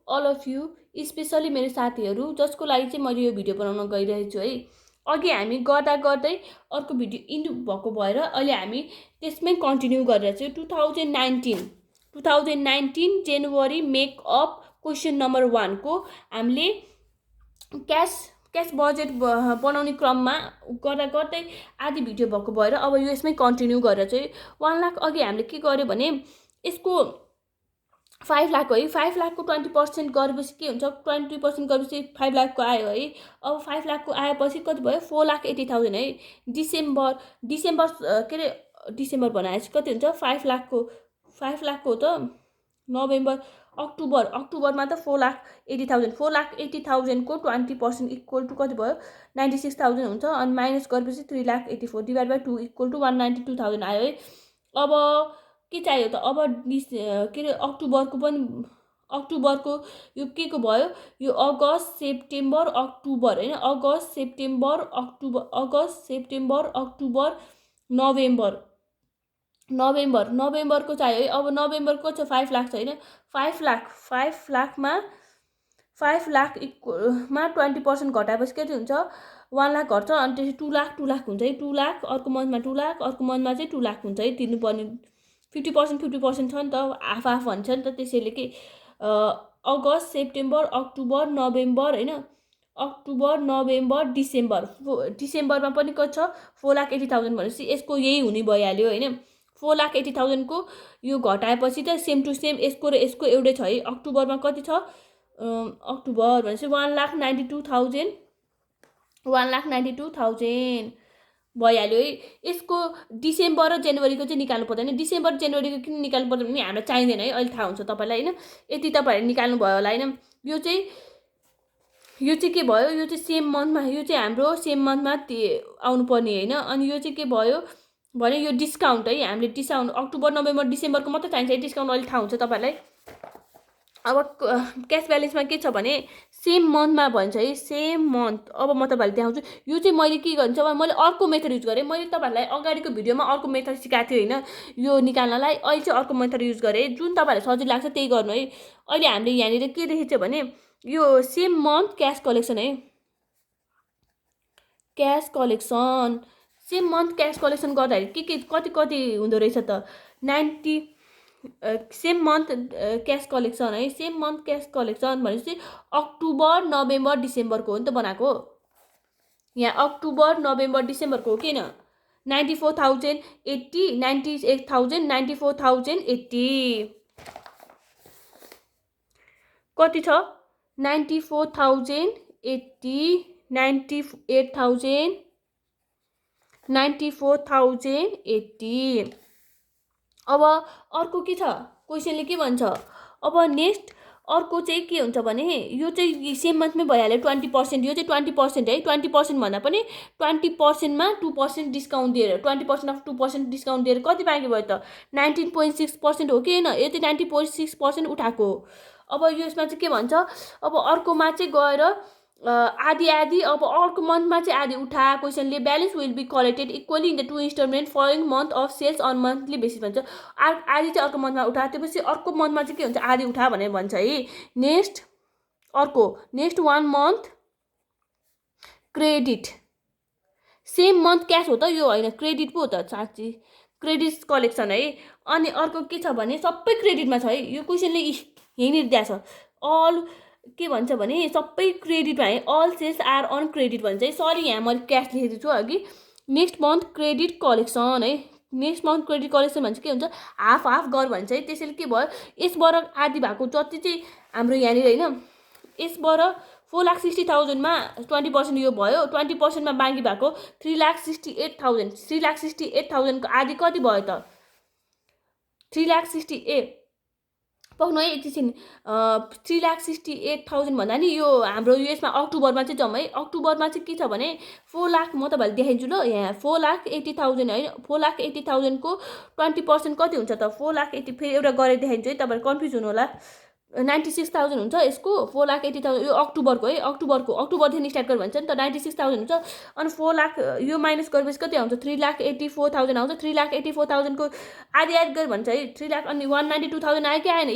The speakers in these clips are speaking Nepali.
अल अफ यु, स्पेसली मेरो साथीहरू जसको लागि चाहिँ मैले यो भिडियो बनाउन गइरहेको छु है। अघि हामी गर्दा गर्दै अर्को भिडियो इन्ड भएको भएर अहिले हामी त्यसमै कन्टिन्यू गरिरहेको छौँ। 2019 जनवरी मेकअप क्वेसन नम्बर 1 को हामीले क्यास बजेट बनाउने क्रममा गर्दा गर्दै आधी भिडियो भएको भएर अब यो यसमै कन्टिन्यू गरेर चाहिँ 1 लाख अघि हामीले के गर्यो भने यसको 5 लाख है, 5 लाखको 20% गरेपछि के हुन्छ, 20% गरेपछि 5 लाखको आयो है। अब 5 लाखको आएपछि कति भयो, 4,80,000 है। डिसेम्बर बनाएपछि कति हुन्छ, 5 लाखको त अक्टोबरमा त 4,80,000, 4,80,000 को 20% इक्वल टु कति भयो, 96,000 हुन्छ। अनि माइनस गरेपछि 3,84,000 डिभाइड बाई 2 इक्वल टु 192,000 आयो है। अब के चाहियो त, अब के अरे अक्टोबरको यो के को भयो, यो अगस्त सेप्टेम्बर अक्टोबर होइन, अगस्त सेप्टेम्बर अक्टोबर नोभेम्बरको चाहियो है। अब नोभेम्बरको छ 5 लाख छैन, 5 लाखमा 20% घटाएपछि कति हुन्छ, 1 लाख घट्छ। अनि त्यसपछि 2 लाख हुन्छ है। 2 लाख अर्को मन्थमा 2 लाख, अर्को मन्थमा चाहिँ 2 लाख हुन्छ है तिर्नुपर्ने। 50% छ नि त, हाफ भन्छ नि त। त्यसैले के अगस्त सेप्टेम्बर अक्टोबर नोभेम्बर होइन, अक्टोबर नोभेम्बर डिसेम्बरमा पनि कति छ, 4,80,000 भनेपछि यसको यही हुने भइहाल्यो होइन। 4,80,000 को यो घटाएपछि त सेम टु सेम यसको र यसको एउटै छ है। अक्टोबरमा कति छ, अक्टोबर भनेपछि 1,92,000 भइहाल्यो है। यसको डिसेम्बर र जनवरीको चाहिँ निकाल्नु पर्दैन। डिसेम्बर जनवरीको किन निकाल्नु पर्दैन भने हामीलाई चाहिँदैन है, अहिले थाहा हुन्छ तपाईँलाई होइन। यति तपाईँहरूले निकाल्नु भयो होला होइन। यो चाहिँ के भयो, यो चाहिँ सेम मन्थमा, यो चाहिँ हाम्रो सेम मन्थमा आउनु पर्ने होइन। अनि यो चाहिँ के भयो भने यो डिस्काउन्ट है, हामीले डिस्काउन्ट अक्टोबर नोभेम्बर डिसेम्बरको मात्रै चाहिन्छ है। डिस्काउन्ट अहिले थाहा हुन्छ तपाईँलाई। अब क्यास ब्यालेन्समा के छ भने सेम मन्थमा भन्छ है, सेम मन्थ। अब म तपाईँहरूलाई देखाउँछु। यो चाहिँ मैले के गर्छु, मैले अर्को मेथड युज गरेँ। मैले तपाईँहरूलाई अगाडिको भिडियोमा अर्को मेथड सिकाएको थिएँ होइन यो निकाल्नलाई। अहिले चाहिँ अर्को मेथड युज गरेँ, जुन तपाईँहरूलाई सजिलो लाग्छ त्यही गर्नु है। अहिले हामीले यहाँनिर के देखेको छ भने यो सेम मन्थ क्यास कलेक्सन है, cash collection same month cash collection गर्दाखेरि के कति हुँदो रहेछ त, 90 सेम मन्थ क्यास कलेक्सन है। सेम मन्थ क्यास कलेक्सन भनेपछि अक्टोबर नोभेम्बर डिसेम्बरको हो नि त बनाएको। यहाँ अक्टोबर नोभेम्बर डिसेम्बरको हो किन, 94,080, 98,000, 94,080 कति छ, 94,080, 98,000, 94,080। अब अर्को के छ, क्वेसनले के भन्छ, अब नेक्स्ट अर्को चाहिँ के हुन्छ भने यो चाहिँ सेम मन्थमै भइहाल्यो 20%। यो चाहिँ 20% है। 20% भन्दा पनि 20%मा 2% डिस्काउन्ट दिएर 20% अफ 2% डिस्काउन्ट दिएर कति बाँकी भयो त, 19.6% हो कि होइन। यो चाहिँ 90.6% उठाएको हो। अब यसमा चाहिँ के भन्छ, अब अर्कोमा चाहिँ गएर आधी अब अर्को मन्थमा चाहिँ आधी उठा क्वेसनले, balance will be collected equally in the 2 instalment following month of sales on monthly basis भन्छ। आधी चाहिँ अर्को मन्थमा उठा, त्यसपछि अर्को मन्थमा चाहिँ के हुन्छ, आधी उठा भनेर भन्छ है। Next 1 month credit, same month cash हो त यो होइन, क्रेडिट पो हो त साँच्ची, क्रेडिट कलेक्सन है। अनि अर्को के छ भने सबै क्रेडिटमा छ है। यो क्वेसनले यहीँनिर दिएको छ, अल के भन्छ भने सबै क्रेडिटमा है, all sales are on credit भन्छ है। सरी यहाँ मैले क्यास लेखेको छु अघि। नेक्स्ट मन्थ क्रेडिट कलेक्सन है, नेक्स्ट मन्थ क्रेडिट कलेक्सन भन्छ के हुन्छ, हाफ गर भन्छ है। त्यसैले के भयो, यसबाट आधी भएको जति चाहिँ हाम्रो यहाँनिर होइन, यसबाट 4,60,000मा 20% यो भयो, 20%मा बाँकी भएको 3,68,000, 3,68,000 को आधी कति भयो त, 3,68 पाउनु है एकछिन। 3,68,000 भन्दा नि यो हाम्रो यसमा अक्टोबरमा चाहिँ जम्मै अक्टोबरमा चाहिँ के छ भने 4 लाख, म तपाईँलाई देखाइदिन्छु ल। यहाँ 4,80,000 होइन, 4,80,000 को 20% कति हुन्छ त, 4,80,000 फेरि एउटा गरेर देखाइदिन्छु है, तपाईँहरू कन्फ्युज हुनु होला। 96,000 हुन्छ यसको, 4,80,000 यो अक्टोबरको है, अक्टोबरदेखि स्टार्ट गर्यो भन्छ नि त, 96,000 हुन्छ। अनि 4 लाख यो माइनस गरेपछि कति आउँछ, 3,84,000 आउँछ। 3,84,000 को आधी गऱ्यो भन्छ है, 3 लाख। अनि 192,000 आयो कि आएन,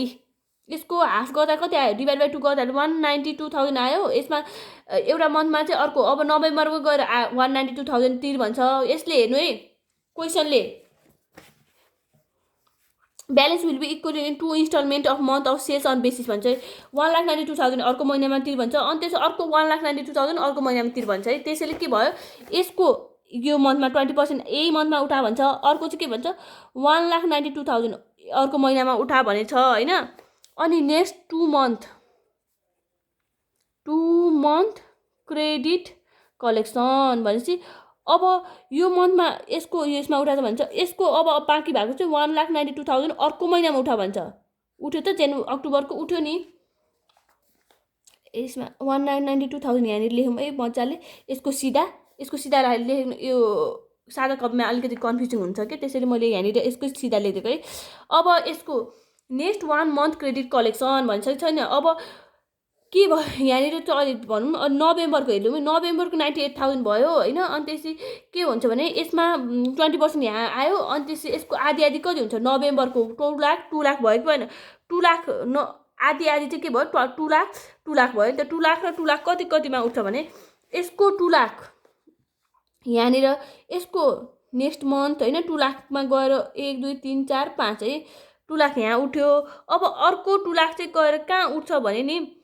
यसको हाफ गर्दा कति आयो, डिभाइड बाई 2 गर्दा 192,000 आयो। यसमा एउटा मन्थमा चाहिँ अर्को अब नोभेम्बरको गएर 192,000 तिर भन्छ। यसले हेर्नु है क्वेसनले balance will be equal in 2 instalment of month of sales on basis भन्छ। 1,92,000 अर्को महिनामा तिर भन्छ, अनि त्यसो अर्को 1,92,000 अर्को महिनामा तिर भन्छ है। त्यसैले के भयो, यसको यो मन्थमा 20% यही मन्थमा उठा भन्छ। अर्को चाहिँ के भन्छ, 1,92,000 अर्को महिनामा उठा भनेछ होइन। अनि नेक्स्ट 2 मन्थ क्रेडिट कलेक्सन भनेपछि अब यो मन्थमा यसमा उठा भन्छ। यसको अब बाँकी भएको चाहिँ 1,92,000 अर्को महिनामा उठा भन्छ। उठ्यो त अक्टोबरको उठ्यो नि। यसमा 1,92,000 यहाँनिर लेखौँ है मजाले। यसको सिधा लेख्नु, यो सादा कपीमा अलिकति कन्फ्युजन हुन्छ कि, त्यसैले मैले यहाँनिर यसको सिधा लेखेको है। अब यसको नेक्स्ट 1 मन्थ क्रेडिट कलेक्सन भन्छ छैन। अब के भयो यहाँनिर चाहिँ अहिले भनौँ नोभेम्बरको हेर्नु, नोभेम्बरको 98,000 भयो होइन। अनि त्यसपछि के हुन्छ भने यसमा 20% यहाँ आयो। अनि त्यसपछि यसको आधी कति हुन्छ, नोभेम्बरको 2 लाख भयो कि भएन, 2 लाख आधी चाहिँ के भयो, 2 लाख भयो नि त। 2 लाख र 2 लाख कतिमा उठ्छ भने यसको 2 लाख यहाँनिर यसको नेक्स्ट मन्थ होइन 2 लाखमा गएर 1 2 3 4 5 है, 2 लाख यहाँ उठ्यो। अब अर्को 2 लाख चाहिँ गएर कहाँ उठ्छ भने नि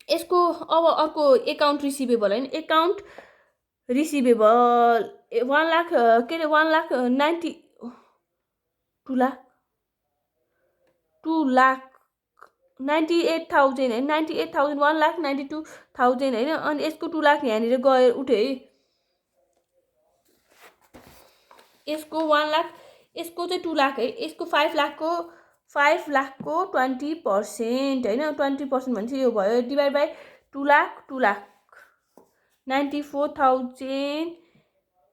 यसको अब अर्को एकाउन्ट रिसिभेबल होइन, एकाउन्ट रिसिभेबल 1 लाख के अरे 1,90,000 2,98,000 होइन, 98,000 1,92,000 होइन। अनि यसको 2 लाख यहाँनिर गएर उठ्यो है। यसको 1 लाख, यसको चाहिँ 2 लाख है। यसको 5 लाखको 20% होइन, 20% भनेपछि यो भयो divide by 2 lakh 94,000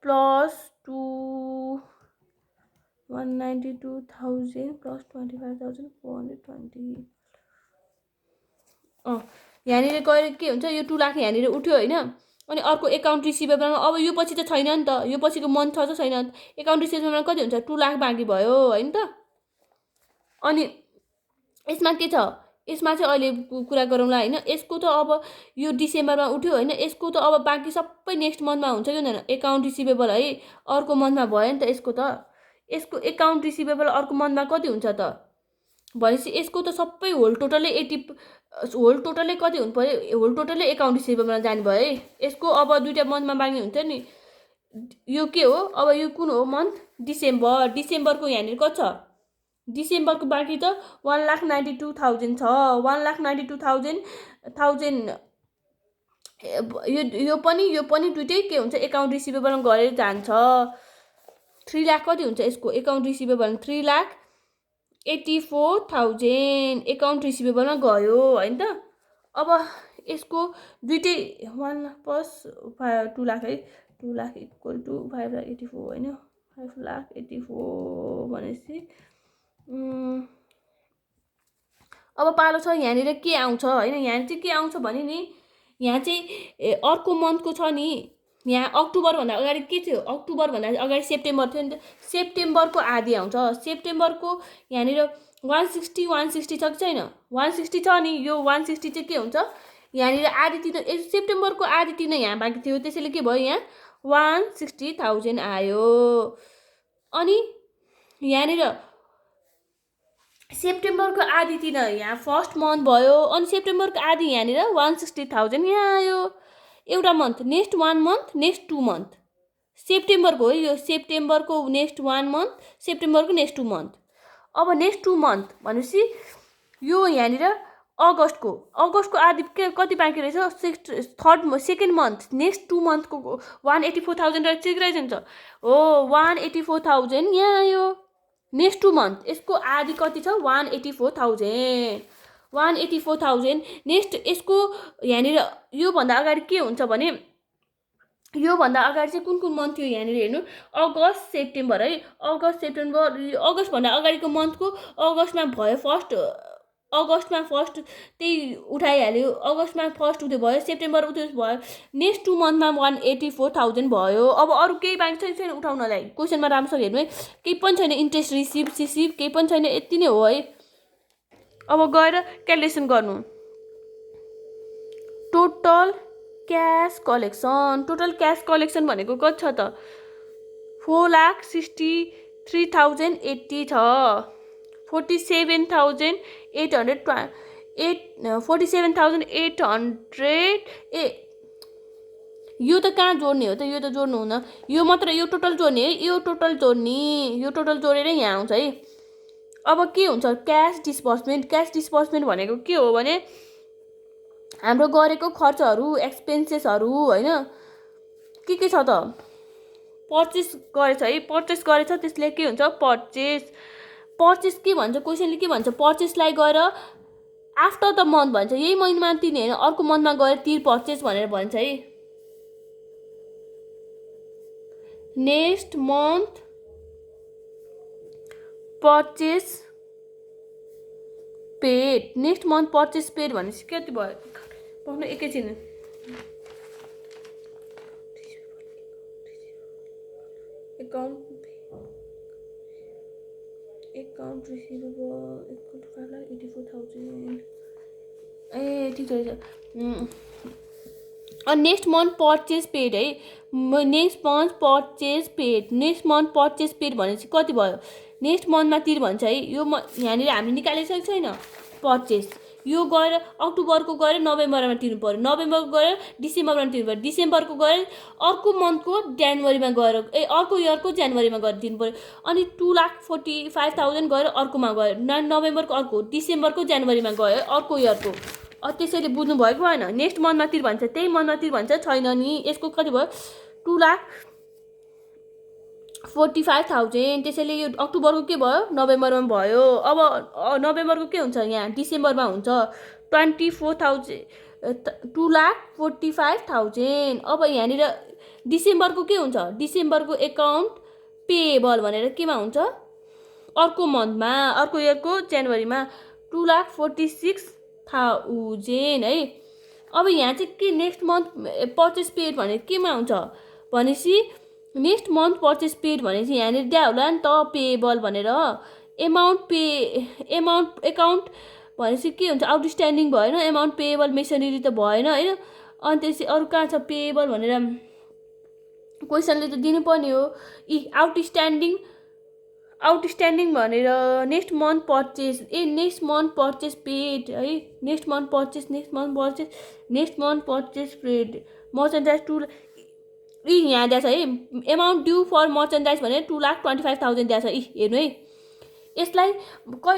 plus 192,000 plus 25,420। यहाँनिर गएर के हुन्छ, यो 2 लाख यहाँनिर उठ्यो होइन। अनि अर्को एकाउन्ट रिसिभेबलमा अब यो पछि त छैन नि त, यो पछिको मन्थ छ छैन। एकाउन्ट रिसिभेबलमा कति हुन्छ, 2 लाख बाँकी भयो होइन त। अनि यसमा के छ, यसमा चाहिँ अहिले कुरा गरौँला होइन। यसको त अब यो डिसेम्बरमा उठ्यो होइन, यसको त अब बाँकी सबै नेक्स्ट मन्थमा हुन्छ कि हुँदैन। एकाउन्ट रिसिभेबल है अर्को मन्थमा भयो नि त। यसको एकाउन्ट रिसिभेबल अर्को मन्थमा कति हुन्छ त भनेपछि यसको त सबै होल टोटलै कति हुनु पर्यो, होल टोटलै एकाउन्ट रिसिभेबलमा जाने भयो है। यसको अब 2टा मन्थमा बाँकी हुन्छ नि। यो के हो, अब यो कुन हो मन्थ, डिसेम्बरको यहाँनिर कति छ, डिसेम्बरको बाँकी त 1,92,000 छ। 1,92,000 यो पनि दुइटै के हुन्छ, एकाउन्ट रिसिभेबलमा गरेर जान्छ। 3 लाख कति हुन्छ यसको एकाउन्ट रिसिभेबल, 3,84,000 एकाउन्ट रिसिभेबलमा गयो होइन त। अब यसको दुइटै 1 लाख प्लस 2 लाख है, 2 लाख इक्वल टु 5,84 होइन, 5,84 भनेपछि अब पालो छ यहाँनिर के आउँछ होइन। यहाँ चाहिँ के आउँछ भने नि, यहाँ चाहिँ अर्को मन्थको छ नि। यहाँ अक्टोबरभन्दा अगाडि के थियो, अक्टोबरभन्दा अगाडि सेप्टेम्बर थियो नि त। सेप्टेम्बरको आधी आउँछ। सेप्टेम्बरको यहाँनिर 160 छ कि छैन, 160 छ नि। यो 160 चाहिँ के हुन्छ, यहाँनिर आधी तिर्न, सेप्टेम्बरको आधी तिर्न यहाँ बाँकी थियो। त्यसैले के भयो, यहाँ 160,000 आयो। अनि यहाँनिर सेप्टेम्बरको आधी तिर्न यहाँ फर्स्ट मन्थ भयो। अनि सेप्टेम्बरको आधी यहाँनिर 160,000 यहाँ आयो। एउटा month, next 1 month, next 2 month. सेप्टेम्बरको हो यो, सेप्टेम्बरको नेक्स्ट 1 मन्थ, सेप्टेम्बरको नेक्स्ट 2 मन्थ। अब नेक्स्ट 2 मन्थ भनेपछि यो यहाँनिर अगस्तको आधी कति बाँकी रहेछ, सेकेन्ड मन्थ, नेक्स्ट 2 मन्थको 184,000 रहेछ नि त हो। 184,000 यहाँ आयो नेक्स्ट 2 मन्थ। यसको आधी कति छ, 184,000 नेक्स्ट। यसको यहाँनिर योभन्दा अगाडि के हुन्छ भने, योभन्दा अगाडि चाहिँ कुन मन्थ थियो यहाँनिर हेर्नु, अगस्त सेप्टेम्बर है। अगस्तभन्दा अगाडिको मन्थको अगस्तमा भयो फर्स्ट, अगस्तमा फर्स्ट त्यही उठाइहाल्यो। अगस्तमा फर्स्ट उठ्यो भयो, सेप्टेम्बर उठ्यो भयो, नेक्स्ट 2 मन्थमा 184,000 भयो। अब अरू केही बाँकी छैन उठाउनलाई। क्वेसनमा राम्रोसँग हेर्नु है, केही पनि छैन, इन्ट्रेस्ट रिसिभ केही पनि छैन, यति नै हो है। अब गएर क्यालकुलेसन गर्नु। टोटल क्यास कलेक्सन भनेको कति छ त 4,63,080 छ। 47,800 यो त कहाँ जोड्ने हो त, यो त जोड्नु हुन, यो मात्र, यो टोटल जोड्ने है, यो टोटल जोडेर यहाँ आउँछ है। अब के हुन्छ क्यास डिस्बर्समेन्ट भनेको के हो भने हाम्रो गरेको खर्चहरू एक्सपेन्सेसहरू होइन के छ त पर्चेस गरेछ है, त्यसले के हुन्छ पर्चेस के भन्छ क्वेसनले के भन्छ पर्चेसलाई गएर आफ्टर द मन्थ भन्छ, यही महिनामा तिर्ने होइन अर्को मन्थमा गएर तिर पर्चेस भनेर भन्छ है। नेक्स्ट मन्थ पर्चेस पेड भनेपछि कति भयो पक्नु एकैछिन। Account receivable equal to 5,84,000 ए ठिक छ। नेक्स्ट मन्थ पर्चेस पेड है, नेक्स्ट मन्थ पर्चेस पेड भनेपछि कति भयो नेक्स्ट मन्थमा तिर भन्छ है। यो यहाँनिर हामीले निकालिसकेको छैन पर्चेस, यो गएर अक्टोबरको गएर नोभेम्बरमा तिर्नु पर्यो, नोभेम्बरको गएर डिसेम्बरमा तिर्नु पर्यो, डिसेम्बरको गएर अर्को मन्थको जनवरीमा गएर अर्को इयरको जनवरीमा गएर तिर्नु पर्यो। अनि 2,45,000 गएर अर्कोमा गयो, नोभेम्बरको अर्को, डिसेम्बरको जनवरीमा गयो अर्को इयरको। त्यसैले बुझ्नु भएको भएन, नेक्स्ट मन्थमा तिर भन्छ त्यही मन्थमा तिर भन्छ छैन नि। यसको कति भयो 2,45,000, त्यसैले यो अक्टोबरको के भयो नोभेम्बरमा भयो। अब नोभेम्बरको के हुन्छ यहाँ डिसेम्बरमा हुन्छ 2,45,000। अब यहाँनिर डिसेम्बरको के हुन्छ डिसेम्बरको एकाउन्ट पेएबल भनेर केमा हुन्छ अर्को मन्थमा अर्को इयरको जनवरीमा 2,46,000 है। अब यहाँ चाहिँ के नेक्स्ट मन्थ पर्चेस पेड भनेर केमा हुन्छ भनेपछि नेक्स्ट मन्थ पर्चेस पेड भनेपछि यहाँनिर दिया होला नि त पेएबल भनेर एकाउन्ट भनेपछि के हुन्छ आउटस्ट्यान्डिङ भएन, एमाउन्ट पेएबल मेसनरी त भएन होइन। अनि त्यसपछि अरू कहाँ छ पेएबल भनेर क्वेसनले त दिनुपर्ने हो। आउटस्ट्यान्डिङ भनेर नेक्स्ट मन्थ पर्चेस पेड है, next month purchase paid merchandise यहाँ दिएछ है। एमाउन्ट ड्यू फर मर्चेन्डाइज भने 2,25,000 दिएछ हेर्नु है। यसलाई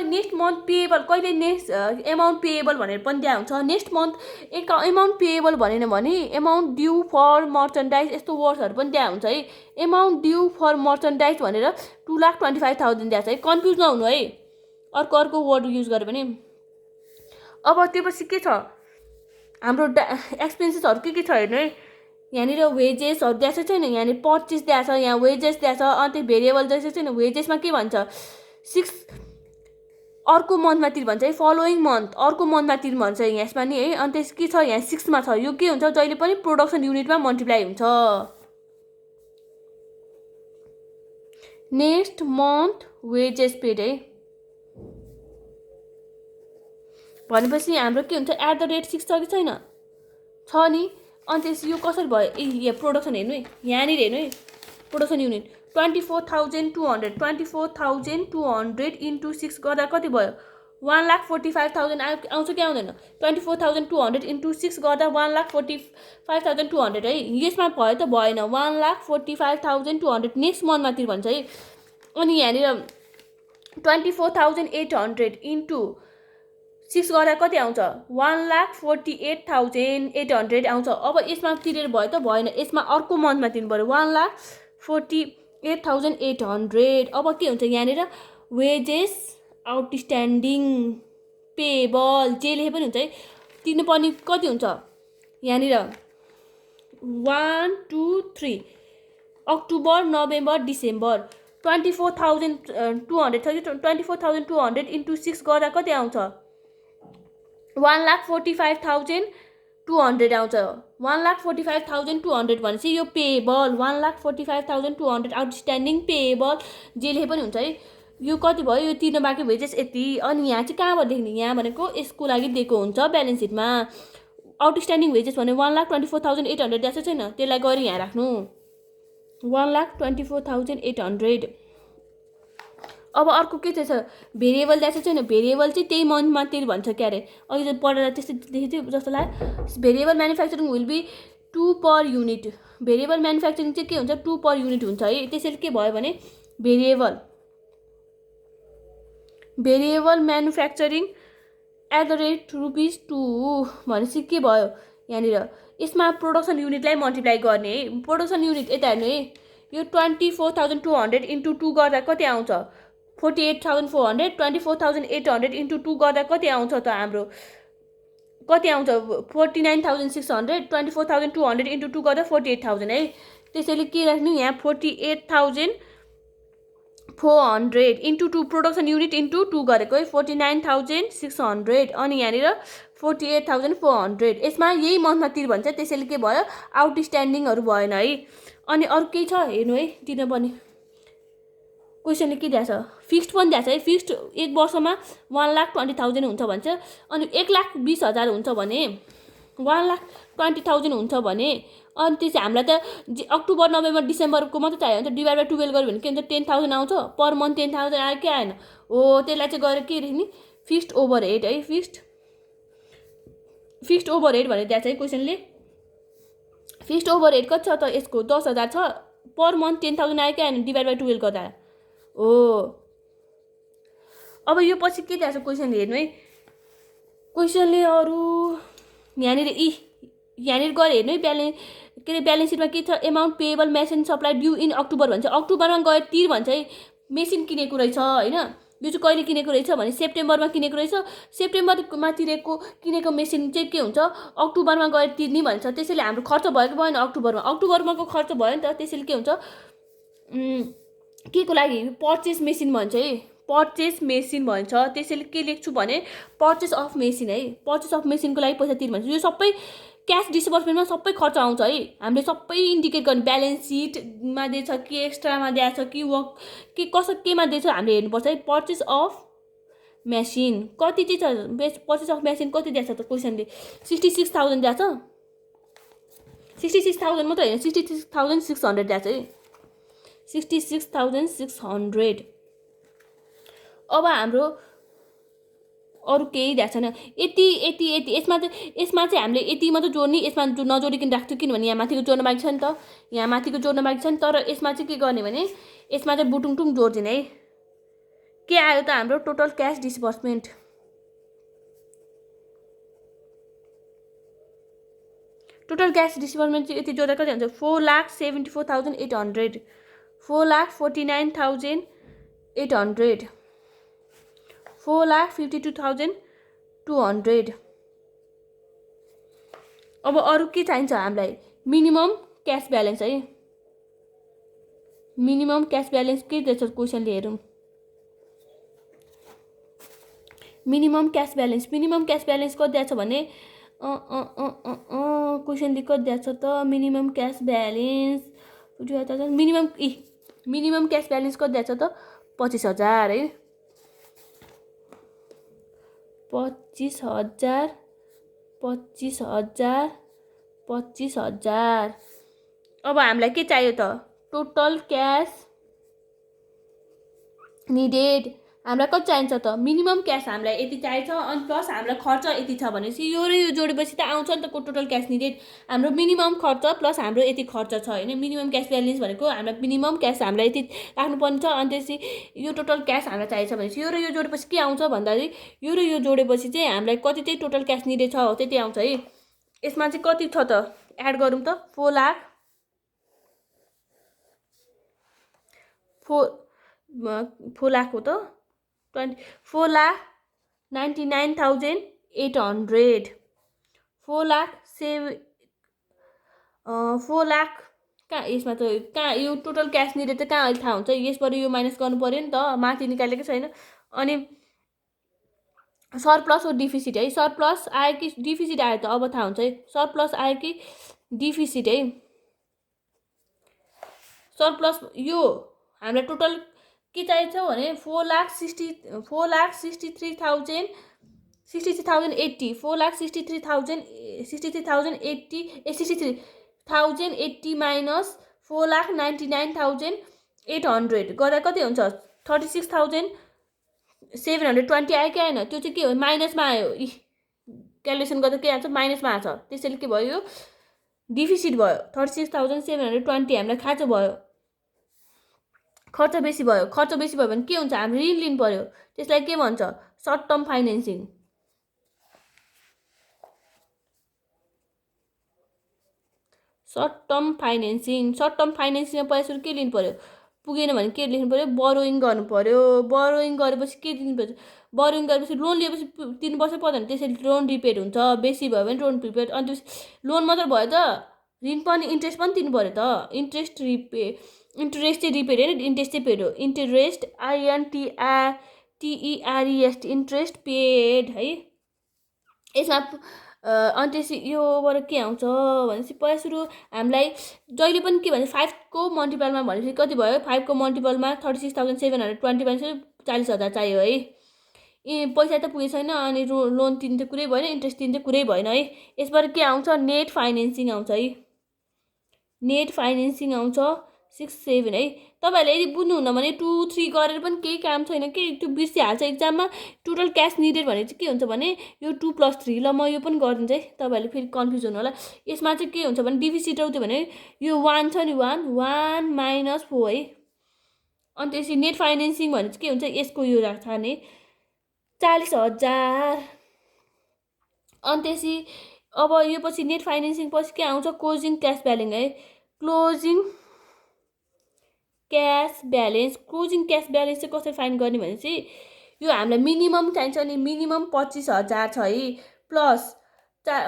नेक्स्ट मन्थ पेएबल कहिले नेक्स्ट एमाउन्ट पेएबल भनेर पनि दिया हुन्छ। नेक्स्ट मन्थ एमाउन्ट पेएबल भनेन भने एमाउन्ट ड्यू फर मर्चेन्डाइज यस्तो वर्ड्सहरू पनि दिया हुन्छ है। एमाउन्ट ड्यू फर मर्चेन्डाइज भनेर 2,25,000 दिएछ है, कन्फ्युज नहुनु है अर्को वर्ड युज गर्यो भने। अब त्योपछि के छ हाम्रो एक्सपेन्सेसहरू के छ हेर्नु है। यहाँनिर वेजेसहरू दिएको छैन, यहाँनिर पर्चेस दिएको छ, यहाँ वेजेस दिएको छ। अनि त्यो भेरिएबल दिएको छैन, वेजेसमा के भन्छ 6 अर्को मन्थमा तिर भन्छ है, फलोइङ मन्थ अर्को मन्थमा तिर भन्छ यसमा नि है। अनि त्यस के छ यहाँ 6मा छ, यो के हुन्छ जहिले पनि प्रोडक्सन युनिटमा मल्टिप्लाई हुन्छ। नेक्स्ट मन्थ वेजेस पेड है भनेपछि हाम्रो के हुन्छ एट द रेट 6 छ कि छैन छ नि। अनि त्यस यो कसरी भयो यहाँ प्रोडक्सन हेर्नु है, यहाँनिर हेर्नु है प्रोडक्सन युनिट 24,200 इन्टु 6 गर्दा कति भयो 1,45,000 आउँछ कि आउँदैन। 24,200 इन्टु 6 गर्दा 1,45,200 है। यसमा भयो त भएन 1,45,200 नेक्स्ट मन्थमा तिर भन्छ है। अनि यहाँनिर 24,800 इन्टु 6 गर्दा कति आउँछ 1,48,800 आउँछ। अब यसमा तिरेर भयो त भएन, यसमा अर्को मन्थमा तिर्नु पर्यो 1,48,800। अब के हुन्छ यहाँनिर वेजेस आउटस्ट्यान्डिङ पेएबल जे लेखे पनि हुन्छ है, तिर्नुपर्ने कति हुन्छ यहाँनिर 1 2 3 अक्टोबर नोभेम्बर डिसेम्बर 24,200 छ कि 24,200 इन्टु 6 गर्दा कति आउँछ 1,45,200 आउँछ। 1,45,200 भनेपछि यो पेएबल 1,45,200 आउटस्ट्यान्डिङ पेएबल जे लेखे पनि हुन्छ है। यो कति भयो, यो तिर्न बाँकी वेजेस यति। अनि यहाँ चाहिँ कहाँबाट लेख्ने, यहाँ भनेको यसको लागि दिएको हुन्छ ब्यालेन्स सिटमा। आउटस्ट्यान्डिङ वेजेस भने 1,24,800 दिएको छैन, त्यसलाई गरी यहाँ राख्नु 1,24,800। अब अर्को के चाहिँ छ, भेरिएबल दिएको छैन, भेरिएबल चाहिँ त्यही मन्थमा तिर् भन्छ क्या अरे। अघि त पढेर त्यस्तै देखेको थियो जस्तो लाग्यो। Variable manufacturing will be 2 per unit. Variable manufacturing चाहिँ के हुन्छ, 2 पर युनिट हुन्छ है। त्यसैले के भयो भने भेरिएबल म्यानुफ्याक्चरिङ @2 भनेपछि के भयो यहाँनिर, यसमा प्रोडक्सन युनिटलाई मल्टिप्लाई गर्ने है। प्रोडक्सन युनिट यता हेर्नु है, यो 24,200 इन्टु 2 गर्दा कति आउँछ, 48,400। 24,800 इन्टु 2 गर्दा कति आउँछ त हाम्रो, कति आउँछ 49,600। 24,200 इन्टु 2 गर्दा 48,000 है। त्यसैले के राख्नु यहाँ 48,400 इन्टु 2, प्रोडक्सन युनिट इन्टु 2 गरेको है 49,600। अनि यहाँनिर 48,400। यसमा यही मन्थमा तिर भन्छ, त्यसैले के भयो, आउटस्ट्यान्डिङहरू भएन है। अनि अरू केही छ हेर्नु है, तिर्न पर्ने क्वेसनले के दिएको छ, फिक्स्ड पनि दिएको छ है। फिक्स्ड 1 वर्षमा 1,20,000 हुन्छ भन्छ। अनि 1,20,000 हुन्छ भने 1,20,000 हुन्छ भने, अनि त्यसै हामीलाई त अक्टोबर नोभेम्बर डिसेम्बरको मात्रै चाहियो भने त डिभाइड बाई 12 गऱ्यो भने के हुन्छ, 10,000 आउँछ पर मन्थ। 10,000 आयो कि आएन हो, त्यसलाई चाहिँ गएर के लेख्ने, फिक्स्ड ओभरहेड है। फिक्स्ड ओभरहेड भनेर दिएको छ है क्वेसनले। फिक्स्ड ओभरहेड कति छ त यसको, 10,000 छ पर मन्थ। 10,000 आयो कि आएन डिभाइड बाई 12 गर्दा हो। अब यो पछि के दिएको छ क्वेसनले हेर्नु है, क्वेसनले अरू यहाँनिर यहाँनिर गएर हेर्नु है, ब्यालेन्स सिटमा के छ, amount payable machine supply due in October भन्छ। अक्टोबरमा गएर तिर भन्छ है, मेसिन किनेको रहेछ होइन। यो चाहिँ कहिले किनेको रहेछ भने सेप्टेम्बरमा किनेको रहेछ। सेप्टेम्बरमा किनेको मेसिन चाहिँ के हुन्छ, अक्टोबरमा गएर तिर्ने भन्छ। त्यसैले हाम्रो खर्च भएको भएन अक्टोबरमाको खर्च भयो नि त। त्यसैले के हुन्छ, के को लागि पर्चेस मेसिन भन्छ है, पर्चेस मेसिन भन्छ। त्यसैले के लेख्छु भने पर्चेस अफ मेसिन है। पर्चेस अफ मेसिनको लागि पैसा तिर भन्छ। यो सबै क्यास डिस्बर्समेन्टमा सबै खर्च आउँछ है। हामीले सबै इन्डिकेट गर्ने, ब्यालेन्स सिटमा दिएछ कि एक्स्ट्रामा दिएछ कि वर्क के कसो केमा दिएछ हामीले हेर्नुपर्छ है। पर्चेस अफ मेसिन कति चाहिँ छ, पर्चेस अफ मेसिन कति दिएछ त क्वेसनले, 66,000 दिएछ। 66,000 मात्रै होइन, 66,600 दिएछ है। 66,600। अब हाम्रो अरू केही दिएको छैन, यति। यसमा चाहिँ हामीले यति मात्रै जोड्ने, यसमा नजोडिकन राख्छु किनभने यहाँ माथिको जोड्न बाँकी छ नि त, यहाँ माथिको जोड्न बाँकी छ नि। तर यसमा चाहिँ के गर्ने भने यसमा चाहिँ बुटुङटुङ जोड्दिने है। के आयो त हाम्रो टोटल क्यास डिस्बर्समेन्ट, चाहिँ यति जोड्दा कति हुन्छ, 4,74,800, 4,49,800, 4,52,200। अब अरू के चाहिन्छ हामीलाई, मिनिमम क्यास ब्यालेन्स है। मिनिमम क्यास ब्यालेन्स के दिएछ क्वेसनले हेरौँ। मिनिमम क्यास ब्यालेन्स कति दिएछ भने क्वेसनले कति दिएछ त, minimum cash balance minimum cash balance कति दिएछ त, 25,000 है। 25,000। अब हामीलाई के चाहियो त, टोटल क्यास निडेड हामीलाई कति चाहिन्छ त, मिनिमम क्यास हामीलाई यति चाहिन्छ। अनि प्लस हामीलाई खर्च यति छ भनेपछि यो र यो जोडेपछि त आउँछ नि त टोटल क्यास निडेड। हाम्रो मिनिमम खर्च प्लस हाम्रो यति खर्च छ होइन। मिनिमम क्यास ब्यालेन्स भनेको हामीलाई मिनिमम क्यास हामीलाई यति राख्नुपर्ने छ। अनि त्यसपछि यो टोटल क्यास हामीलाई चाहिन्छ भनेपछि यो र यो जोडेपछि के आउँछ भन्दाखेरि यो र यो जोडेपछि चाहिँ हामीलाई कति चाहिँ टोटल क्यास निडेड छ हो त्यति आउँछ है। यसमा चाहिँ कति छ त एड गरौँ त, 4 लाख हो त, 4,99,800, 4 लाख कहाँ, यसमा त कहाँ यो टोटल क्यास निडेड त कहाँ अहिले थाहा हुन्छ, यसबाट यो माइनस गर्नु पर्यो नि त, माथि निकालेकै छैन। अनि सरप्लस हो डिफिसिट है, सरप्लस आयो कि डिफिसिट आयो त अब थाहा हुन्छ है, सरप्लस आयो कि डिफिसिट है। सरप्लस यो हामीलाई टोटल के चाहिन्छ भने 4,63,080 4,63,080 माइनस 4,99,800 गर्दा कति हुन्छ 36,720 आयो कि आएन त्यो चाहिँ के हो माइनसमा आयो क्यालकुलेसन गर्दा के आउँछ माइनसमा आछ त्यसैले के भयो डिफिसिट भयो 36,720 हामीलाई खाँचो भयो खर्च बेसी भयो भने के हुन्छ हामी ऋण लिनु पर्यो त्यसलाई के भन्छ short term financing short term फाइनेन्सिङमा पैसा के लिनु पर्यो पुगेन भने के लेख्नु पर्यो बोरोइङ गर्नु पर्यो बोरोइङ गरेपछि के दिनु पर्छ बोरोइङ गरेपछि लोन लिएपछि तिर्नुपर्छ पर्दैन त्यसैले लोन रिपेड हुन्छ बेसी भयो भने लोन रिपेड अनि लोन मात्र भयो त ऋण पनि इन्ट्रेस्ट पनि तिर्नु पर्यो त इन्ट्रेस्ट चाहिँ रिपेड होइन इन्ट्रेस्ट चाहिँ पेड हो इन्टरेस्ट INTEREST इन्ट्रेस्ट पेड है यसमा अनि त्यसै योबाट के आउँछ भनेपछि पहिला सुरु हामीलाई जहिले पनि के भन्छ 5 को मल्टिपलमा भनेपछि कति भयो 5 को मल्टिपलमा 36,720 भनेपछि 40,000 चाहियो है पैसा त पुगेको छैन अनि लोन तिर्ने त कुरै भएन इन्ट्रेस्ट तिर्ने त कुरै भएन है यसबाट के आउँछ नेट फाइनेन्सिङ आउँछ है नेट फाइनेन्सिङ आउँछ 6-7 है तपाईहरुले यदि बुझ्नुहुन्न भने 2-3 गरेर पनि केही काम छैन के त्यो बिर्सिहाल्छ एक्जाममा टोटल क्याश निडेड भने चाहिँ के हुन्छ भने यो 2+3 ल म यो पनि गरिदिन्छु है तपाईहरुले फेरि कन्फ्युज हुनु होला यसमा चाहिँ के हुन्छ भने डिफिसिट आउँथ्यो भने यो 1 छ नि 1 - 4 है अनि त्यसै नेट फाइनेन्सिङ भने चाहिँ के हुन्छ यसको यो राख्ने 40,000 अनि त्यसै अब यो पछि नेट फाइनेन्सिङ पछि के आउँछ क्लोजिङ क्याश ब्यालेन्स है क्लोजिङ क्याश ब्यालेन्स चाहिँ कसरी फाइन्ड गर्ने भने चाहिँ यो हामीलाई मिनिमम चाहिन्छ नि मिनिमम 25,000 छ है प्लस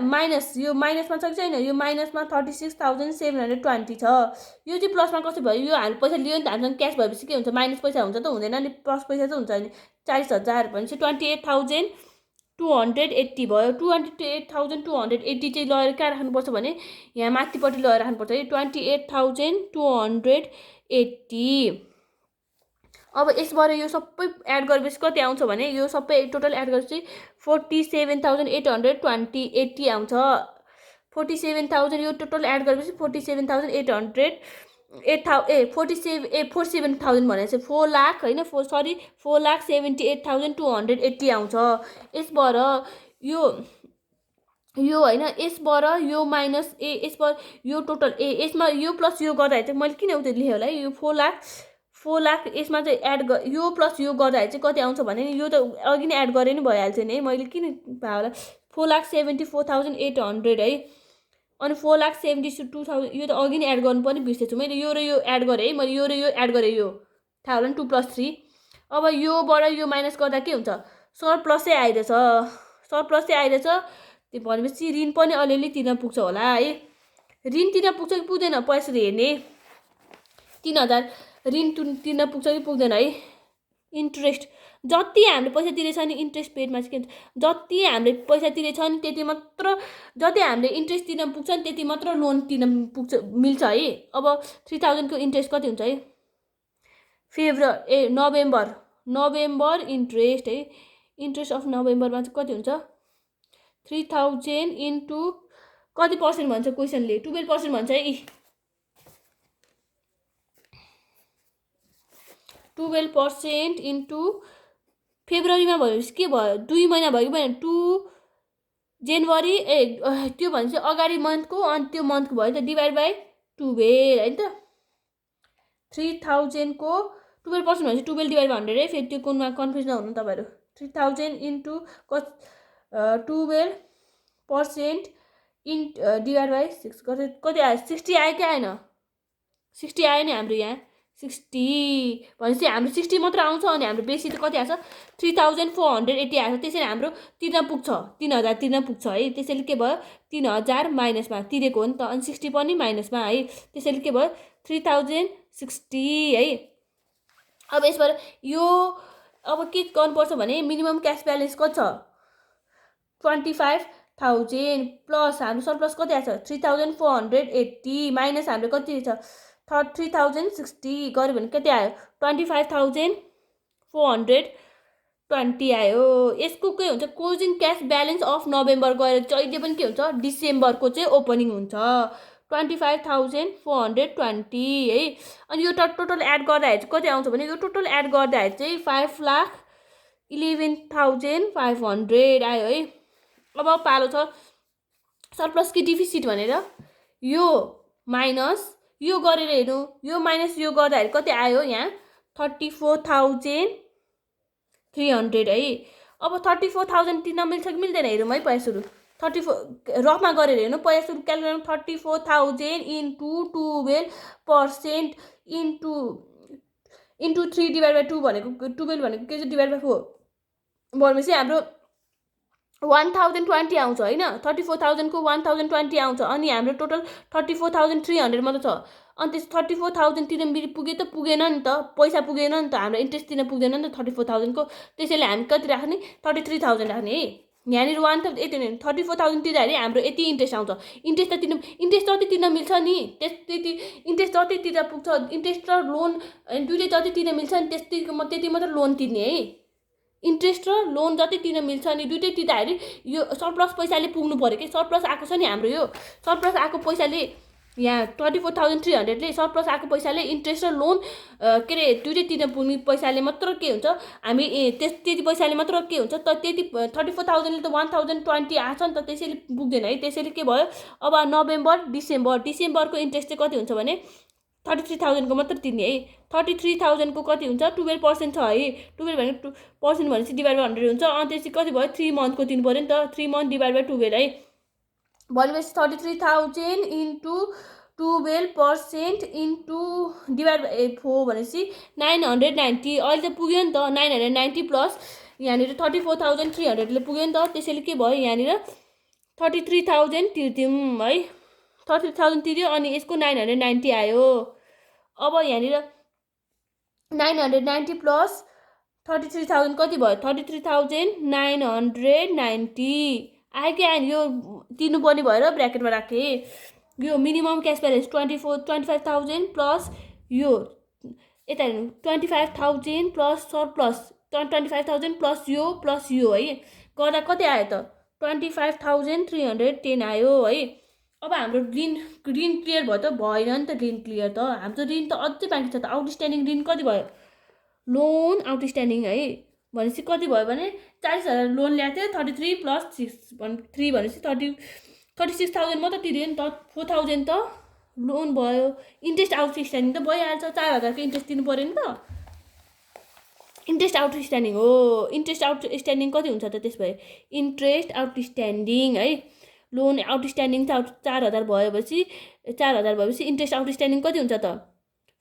माइनस यो माइनसमा छ कि छैन यो माइनसमा 36,720 छ यो चाहिँ प्लसमा कसरी भयो यो हामी पैसा लियो नि त हामीसँग क्यास भएपछि के हुन्छ माइनस पैसा हुन्छ त हुँदैन नि प्लस पैसा चाहिँ हुन्छ नि 40,000 भनेपछि 28,280 भयो 28,280 चाहिँ लगेर कहाँ राख्नुपर्छ भने यहाँ माथिपट्टि लगेर राख्नुपर्छ है 28,280 अब यसबाट यो सबै एड गरेपछि कति आउँछ भने यो सबै टोटल एड गरेपछि 47,880 आउँछ 47,000 यो टोटल एड गरेपछि 47,000 भनेपछि 4 लाख हैन 4,78,280 आउँछ यसबाट यो हैन यसबाट यो माइनस यसबाट यो टोटल यसमा यो प्लस यो गर्दा चाहिँ मैले किन उतै लेखे होला यो 4 लाख यसमा चाहिँ एड यो प्लस यो गर्दा चाहिँ कति आउँछ भने यो त अघि नै एड गरे नि भइहाल्छ नि है मैले किन भयो होला 4,74,800 है अनि 4,72,000 यो त अघि नै एड गर्नु पनि बिर्सेछु मैले यो र यो एड गरे है मैले यो र यो एड गरे यो थाहा होला नि 2+3 अब योबाट यो माइनस गर्दा के हुन्छ सरप्लसै आइरहेछ त्यो भनेपछि ऋण पनि अलिअलि तिर्न पुग्छ होला है ऋण तिर्न पुग्छ कि पुग्दैन पैसा हेर्ने 3,000 ऋण तिर्न पुग्छ कि पुग्दैन है इन्ट्रेस्ट जति हामीले पैसा तिरेछ नि इन्ट्रेस्ट पेडमा चाहिँ के हुन्छ जति हामीले पैसा तिरेछ नि त्यति मात्र जति हामीले इन्ट्रेस्ट तिर्न पुग्छ नि त्यति मात्र लोन तिर्न पुग्छ मिल्छ है अब 3,000 को इन्ट्रेस्ट कति हुन्छ है नोभेम्बर इन्ट्रेस्ट है इन्ट्रेस्ट अफ नोभेम्बरमा चाहिँ कति हुन्छ 3,000 इन्टु कति पर्सेन्ट भन्छ क्वेसनले 12% भन्छ है 12% इन्टु फेब्रुअरीमा भएपछि के भयो 2 महिना भयो कि भएन 2 जनवरी त्यो भन्छ अगाडि मन्थको अनि त्यो मन्थको भयो त डिभाइड बाइ 12 हैन त 3,000 को 12% भनेपछि 12 डिभाइड बाइ 100 है फेरि त्यो कुनमा कन्फ्युज नहुनु तपाईहरु 3,000 इन्टु 12% डिभाइड बाइ 6 कति आयो 60 आयो कि आएन 60 आयो नि हाम्रो यहाँ 60 भनेपछि हाम्रो 60 मात्र आउँछ अनि हाम्रो बेसी त कति आछ 3,480 आछ त्यसैले हाम्रो तिर्न पुग्छ 3,000 तिर्न पुग्छ है त्यसैले के भयो 3,000 माइनसमा तिरेको हो नि त अनि 60 पनि माइनसमा है त्यसैले के भयो 3,060 है अब यसबाट यो अब के गर्नुपर्छ भने मिनिमम क्याश ब्यालेन्स कति छ 25,000 प्लस हाम्रो सरप्लस कति आछ 3,480 माइनस हाम्रो कति छ 3060 गऱ्यो भने कति आयो 25,420 आयो। यसको के हुन्छ closing cash balance of November गएर जहिले पनि के हुन्छ डिसेम्बरको चाहिँ ओपनिङ हुन्छ 25,420 है। अनि यो टोटल एड गर्दाखेरि चाहिँ कति आउँछ भने यो टोटल एड गर्दाखेरि चाहिँ 5,11,500 आयो है। अब पालो छ सरप्लस कि डिफिसिट भनेर यो माइनस यो गरेर हेर्नु यो माइनस यो गर्दाखेरि कति आयो यहाँ 34,300 है। अब 34,000 तिर्न मिल्छ कि मिल्दैन हेरौँ है पहिला सुरु 34 रफमा गरेर हेर्नु पहिला सुरु क्यालकुलेट 34,000 इन्टु 12% इन्टु 3/2 भनेको 12 भनेको के चाहिँ डिभाइड बाई 4 भनेपछि हाम्रो 1020 आउँछ होइन 34,000 को 1020 आउँछ। अनि हाम्रो टोटल 34,300 मात्र छ। अनि त्यस 34,000 तिर्न पुगे त पुगेन नि त पैसा पुगेन नि त हाम्रो इन्ट्रेस्ट तिर्न पुग्दैन नि त 34,000 को। त्यसैले हामी कति राख्ने 33,000 राख्ने है। यहाँनिर 34,000 तिर्दाखेरि हाम्रो यति इन्ट्रेस्ट आउँछ। इन्ट्रेस्ट जति तिर्न मिल्छ नि त्यति इन्ट्रेस्ट जति तिर्न पुग्छ इन्ट्रेस्ट र लोन दुइटै जति तिर्न मिल्छ नि त्यति मात्र लोन तिर्ने है। इन्ट्रेस्ट र लोन जति तिर्न मिल्छ नि दुइटै तिर्दाखेरि यो सरप्लस पैसाले पुग्नु पर्यो कि सरप्लस आएको छ नि हाम्रो यो सरप्लस आएको पैसाले यहाँ 34,300ले सरप्लस आएको पैसाले इन्ट्रेस्ट र लोन के अरे दुइटै तिर्न पुग्ने पैसाले मात्र के हुन्छ हामी त्यति पैसाले मात्र के हुन्छ त त्यति 34,000ले त 1020 आछ नि त त्यसैले पुग्दैन है। त्यसैले के भयो अब नोभेम्बर डिसेम्बरको इन्ट्रेस्ट चाहिँ कति हुन्छ भने 33,000 को मात्र तिर्ने है। 33,000 को कति हुन्छ 12% छ है 12 भनेको पर्सेन्ट भनेपछि डिभाइड बाई 100 हुन्छ। अनि त्यसपछि कति भयो 3 मन्थको तिर्नु पर्यो नि त 3 मन्थ डिभाइड बाई 12 है। भनेपछि 33,000 इन्टु 12% इन्टु डिभाइड बाई 4 भनेपछि 990 अहिले त पुग्यो नि त 990 प्लस यहाँनिर 34,300ले पुग्यो नि त। त्यसैले के भयो यहाँनिर 33,000 तिर्दिउँ है 33,000 तिर्यो अनि यसको 990 आयो। अब यहाँनिर 990 प्लस 33,000 कति भयो 33,990 आयो कि आएन यो तिर्नुपर्ने भएर ब्र्याकेटमा राखेँ। यो मिनिमम क्यास ब्यालेन्स 25,000 प्लस यो यता हेर्नु 25,000 प्लस सरप्लस 25,000 प्लस यो है गर्दा कति आयो त 25,310 आयो है। अब हाम्रो ऋण क्लियर भयो त भएन नि त ऋण क्लियर त हाम्रो ऋण त अझै बाँकी छ त आउटस्ट्यान्डिङ ऋण कति भयो लोन आउटस्ट्यान्डिङ है भनेपछि कति भयो भने 40,000 लोन ल्याएको थियो 33 प्लस 3 भनेपछि 36,000 मात्र तिर्यो नि त 4,000 त लोन भयो इन्ट्रेस्ट आउटस्ट्यान्डिङ त भइहाल्छ 4,000 को इन्ट्रेस्ट तिर्नु पर्यो नि त इन्ट्रेस्ट आउटस्ट्यान्डिङ हो। इन्ट्रेस्ट आउटस्ट्यान्डिङ कति हुन्छ त त्यस भए इन्ट्रेस्ट आउटस्ट्यान्डिङ है लोन आउटस्ट्यान्डिङ 4,000 भएपछि इन्ट्रेस्ट आउटस्ट्यान्डिङ कति हुन्छ त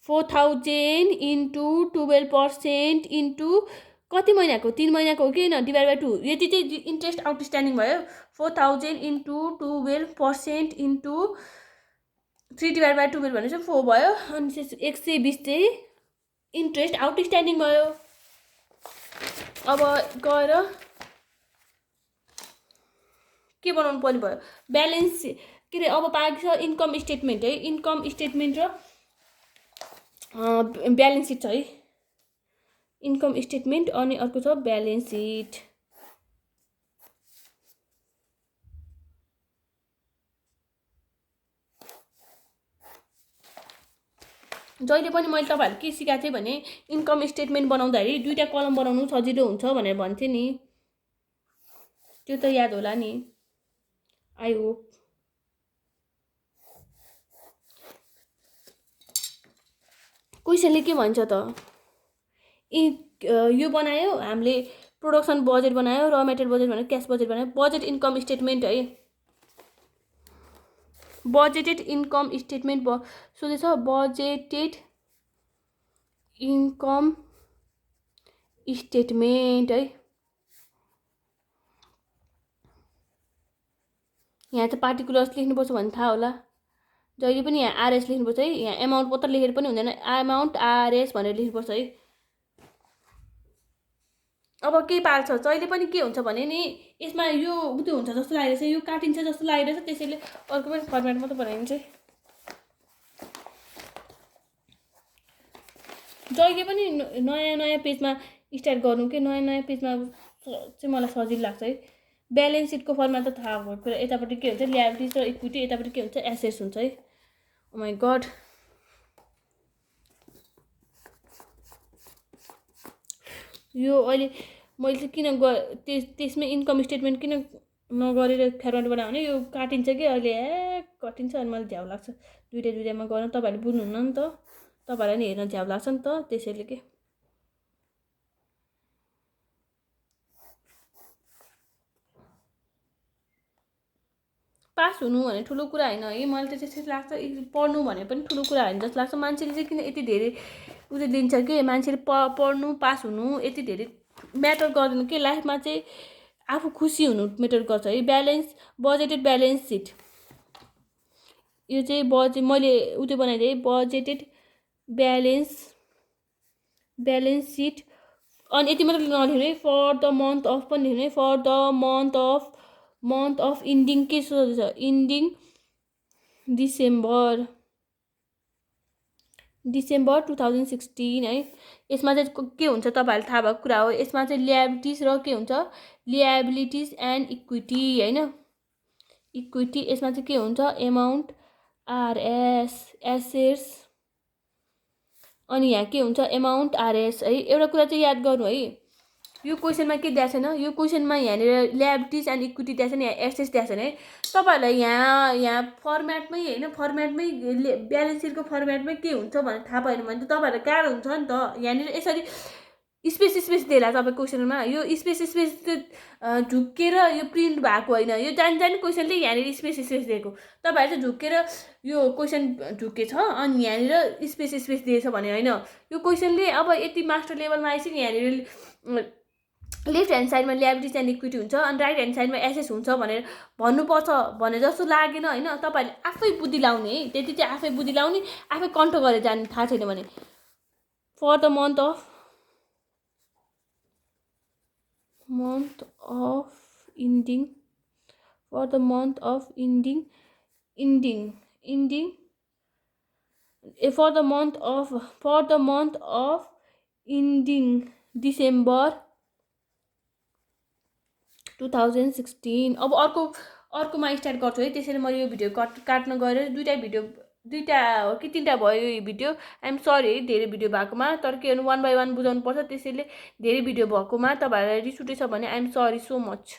4,000 इन्टु 12% इन्टु कति महिनाको 3 महिनाको हो कि होइन डिभाइड बाई 2 यति चाहिँ इन्ट्रेस्ट आउटस्ट्यान्डिङ भयो 4,000 इन्टु 12% इन्टु 3/12 भनेपछि 4 भयो। अनि 120 चाहिँ इन्ट्रेस्ट आउटस्ट्यान्डिङ भयो। अब गएर के बनाउनु पर्ने भयो ब्यालेन्स के अरे अब बाँकी छ इन्कम स्टेटमेन्ट है इन्कम स्टेटमेन्ट र ब्यालेन्स सिट छ है इन्कम स्टेटमेन्ट अनि अर्को छ ब्यालेन्स सिट। जहिले पनि मैले तपाईहरुलाई के सिकाएको थिएँ भने इन्कम स्टेटमेन्ट बनाउँदाखेरि दुईटा कलम बनाउनु सजिलो हुन्छ भनेर भन्थे नि त्यो त याद होला नि आई होप। क्वेसनले के भन्छ त यो बनायो हामीले प्रोडक्सन बजेट बनायो र मेटेरियल बजेट बनायो क्याश बजेट बनायो बजेट इन्कम स्टेटमेन्ट है बजेटेड इन्कम स्टेटमेन्ट सोधेछ बजेटेड इन्कम स्टेटमेन्ट है यहाँ त पार्टिकुलर्स लेख्नुपर्छ भन्ने थाहा होला जहिले पनि यहाँ आरएस लेख्नुपर्छ है यहाँ एमाउन्ट मात्र लेखेर पनि हुँदैन एमाउन्ट आरएस भनेर लेख्नुपर्छ है। अब के पार्छ जहिले पनि के हुन्छ भने नि यसमा यो उतो हुन्छ जस्तो लागिरहेछ यो काटिन्छ जस्तो लागिरहेछ त्यसैले अर्को पनि फर्मेट मात्र बनाइन्छ। जहिले पनि नयाँ नयाँ पेजमा स्टार्ट गर्नु के नयाँ नयाँ पेजमा चाहिँ मलाई सजिलो लाग्छ है। ब्यालेन्स सिटको फर्ममा त थाहा भएको कुरा, यतापट्टि के हुन्छ ल्याबिलिटिज र इक्विटी, यतापट्टि के हुन्छ एसेट्स हुन्छ है। ओ माई गड, यो अहिले मैले चाहिँ किन त्यसमै इन्कम स्टेटमेन्ट किन नगरेर फर्मेट बनायो भने यो काटिन्छ कि अहिले कटिन्छ, अनि मलाई झ्याउ लाग्छ दुइटामा गर्न। तपाईँहरूले बुझ्नुहुन्न नि त, तपाईँहरूलाई नि हेर्न झ्याउ लाग्छ नि त, त्यसैले के। पास हुनु भने ठुलो कुरा होइन है, मलाई त त्यस्तै लाग्छ। पढ्नु भने पनि ठुलो कुरा होइन जस्तो लाग्छ। मान्छेले चाहिँ किन यति धेरै उयो लिन्छ कि, मान्छेले पढ्नु पास हुनु यति धेरै म्याटर गर्दैन कि। लाइफमा चाहिँ आफू खुसी हुनु म्याटर गर्छ है। ब्यालेन्स बजेटेड ब्यालेन्स सिट, यो चाहिँ मैले उयो बनाइदिएँ बजेटेड ब्यालेन्स सिट। अनि यति मात्र नलेख्नु है, फर द मन्थ अफ पनि लेख्नु है, for the month of ending के छ, इन्डिङ डिसेम्बर 2016 है। यसमा चाहिँ के हुन्छ तपाईँहरूलाई थाहा भएको कुरा हो। यसमा चाहिँ ल्याबिलिटिज र के हुन्छ ल्याबिलिटिज एन्ड इक्विटी होइन, इक्विटी। यसमा चाहिँ के हुन्छ एमाउन्ट आरएस एसेट्स, अनि यहाँ के हुन्छ एमाउन्ट आरएस है। एउटा कुरा चाहिँ याद गर्नु है, यो क्वेसनमा के दिएको छैन, यो क्वेसनमा यहाँनिर ल्याबिलिटिज एन्ड इक्विटी दिएको छैन, यहाँ एसेट्स दिएको छैन है। तपाईँहरूलाई यहाँ फर्मेटमै होइन, फर्मेटमै ब्यालेन्स सिटको फर्मेटमै के हुन्छ भनेर थाहा पाएन भने त तपाईँहरूलाई गाह्रो हुन्छ नि त। यहाँनिर यसरी स्पेस दिएला तपाईँ क्वेसनमा, यो स्पेस झुक्केर यो प्रिन्ट भएको होइन, यो जानी क्वेसनले यहाँनिर स्पेस दिएको। तपाईँहरू चाहिँ झुक्केर यो क्वेसन झुक्केछ अनि यहाँनिर स्पेस दिएछ भने होइन। यो क्वेसनले अब यति मास्टर लेभलमा आइसक्यो, यहाँनिर लेफ्ट ह्यान्ड साइडमा ल्याबिलिटिज एन्ड इक्विटी हुन्छ अनि राइट ह्यान्ड साइडमा एसेट्स हुन्छ भनेर भन्नुपर्छ भने जस्तो लागेन होइन। तपाईँहरूले आफै बुद्धि लाउने है, त्यति चाहिँ आफै बुद्धि लाउने, आफै कन्ट गरेर जाने थाहा छैन भने। For the month of ending, for the month of ending December 2016। अब अर्कोमा स्टार्ट गर्छु है। त्यसैले मैले यो भिडियो काट्न गएर दुईटा हो कि तीनटा भयो यो भिडियो। आइएम सरी है धेरै भिडियो भएकोमा, तर के गर्नु 1 by 1 बुझाउनु पर्छ। त्यसैले धेरै भिडियो भएकोमा तपाईँहरूलाई रिस उठेछ भने आइएम सरी सो मच।